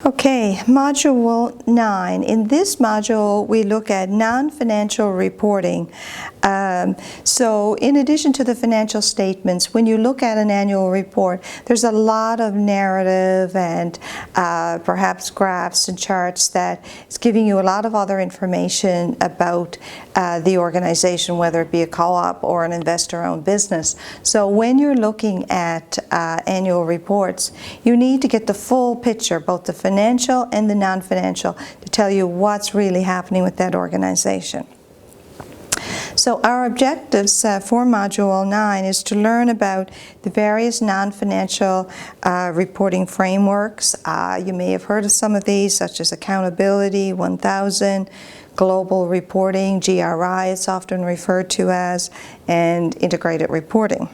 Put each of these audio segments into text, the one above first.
Okay, Module 9. In this module, we look at non-financial reporting. So in addition to the financial statements, when you look at an annual report, there's a lot of narrative and perhaps graphs and charts that is giving you a lot of other information about the organization, whether it be a co-op or an investor-owned business. So when you're looking at annual reports, you need to get the full picture, both the financial and the non-financial, to tell you what's really happening with that organization. So our objectives for Module 9 is to learn about the various non-financial reporting frameworks. You may have heard of some of these, such as Accountability 1000, Global Reporting, GRI it's often referred to as, and Integrated Reporting.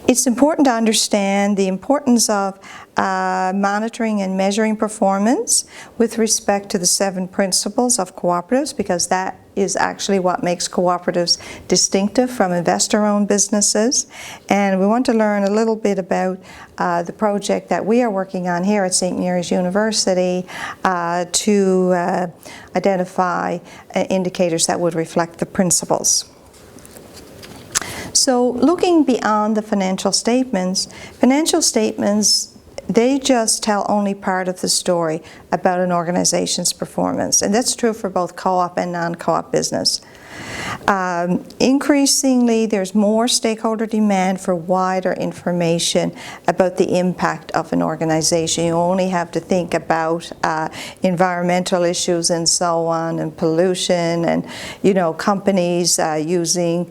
It's important to understand the importance of monitoring and measuring performance with respect to the 7 principles of cooperatives, because that is actually what makes cooperatives distinctive from investor-owned businesses. And we want to learn a little bit about the project that we are working on here at St. Mary's University to identify indicators that would reflect the principles. So looking beyond the financial statements, they just tell only part of the story about an organization's performance. And that's true for both co-op and non-co-op business. Increasingly, there's more stakeholder demand for wider information about the impact of an organization. You only have to think about environmental issues and so on, and pollution, and companies using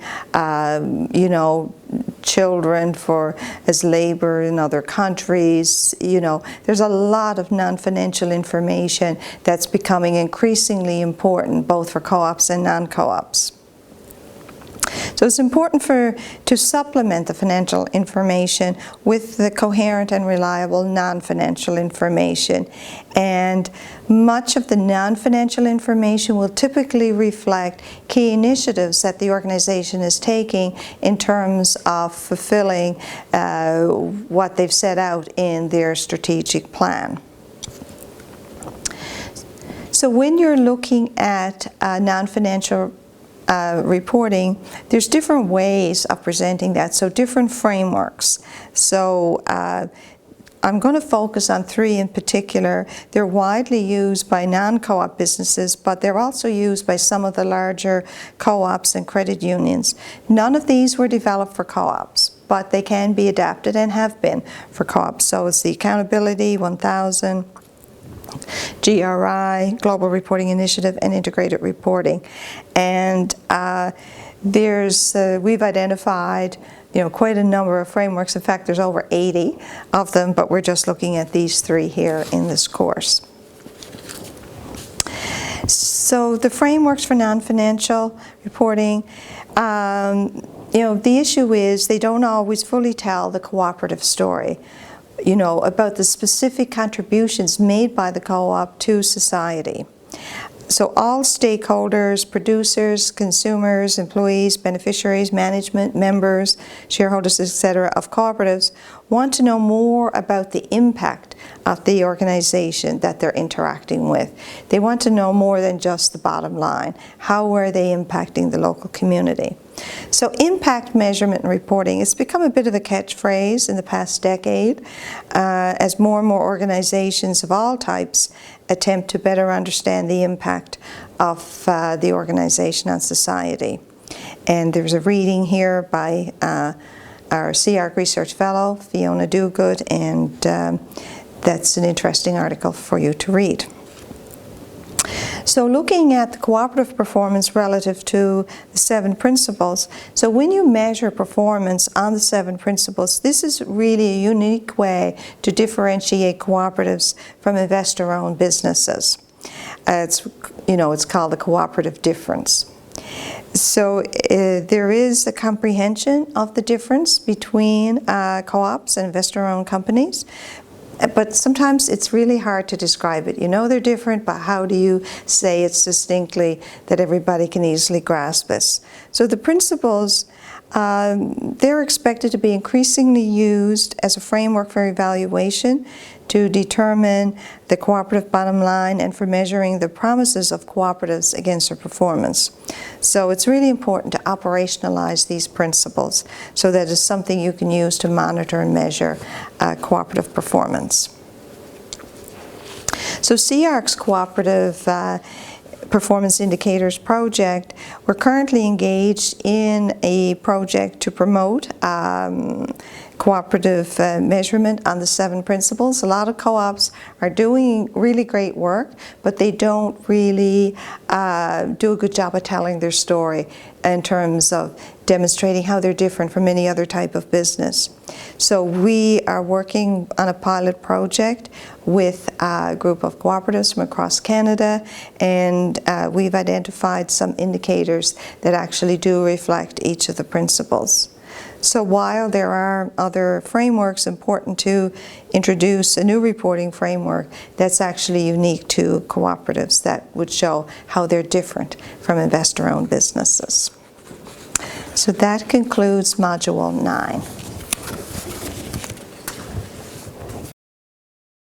children as labor in other countries. There's a lot of non-financial information that's becoming increasingly important both for co-ops and non-co-ops. So it's important to supplement the financial information with the coherent and reliable non-financial information. And much of the non-financial information will typically reflect key initiatives that the organization is taking in terms of fulfilling what they've set out in their strategic plan. So when you're looking at non-financial reporting, there's different ways of presenting that, so different frameworks. So I'm going to focus on 3 in particular. They're widely used by non-co-op businesses, but they're also used by some of the larger co-ops and credit unions. None of these were developed for co-ops, but they can be adapted and have been for co-ops. So it's the Accountability 1000, GRI, Global Reporting Initiative, and Integrated Reporting. And we've identified quite a number of frameworks. In fact, there's over 80 of them, but we're just looking at these 3 here in this course. So the frameworks for non-financial reporting, the issue is they don't always fully tell the cooperative story, about the specific contributions made by the co-op to society. So all stakeholders, producers, consumers, employees, beneficiaries, management, members, shareholders, etc. of cooperatives want to know more about the impact of the organization that they're interacting with. They want to know more than just the bottom line. How are they impacting the local community? So impact measurement and reporting has become a bit of a catchphrase in the past decade as more and more organizations of all types attempt to better understand the impact of the organization on society. And there's a reading here by our CR Research Fellow, Fiona Dogood, and that's an interesting article for you to read. So looking at the cooperative performance relative to the 7 principles, so when you measure performance on the 7 principles, this is really a unique way to differentiate cooperatives from investor-owned businesses. It's called the cooperative difference. So there is a comprehension of the difference between co-ops and investor-owned companies. But sometimes it's really hard to describe it. They're different, but how do you say it's distinctly that everybody can easily grasp this? So the principles They're expected to be increasingly used as a framework for evaluation to determine the cooperative bottom line and for measuring the promises of cooperatives against their performance. So it's really important to operationalize these principles so that it's something you can use to monitor and measure cooperative performance. So CR's Cooperative Performance Indicators project, we're currently engaged in a project to promote cooperative measurement on the 7 principles. A lot of co-ops are doing really great work, but they don't really do a good job of telling their story in terms of demonstrating how they're different from any other type of business. So we are working on a pilot project with a group of cooperatives from across Canada, and we've identified some indicators that actually do reflect each of the principles. So while there are other frameworks important to introduce, a new reporting framework that's actually unique to cooperatives that would show how they're different from investor-owned businesses. So that concludes Module 9.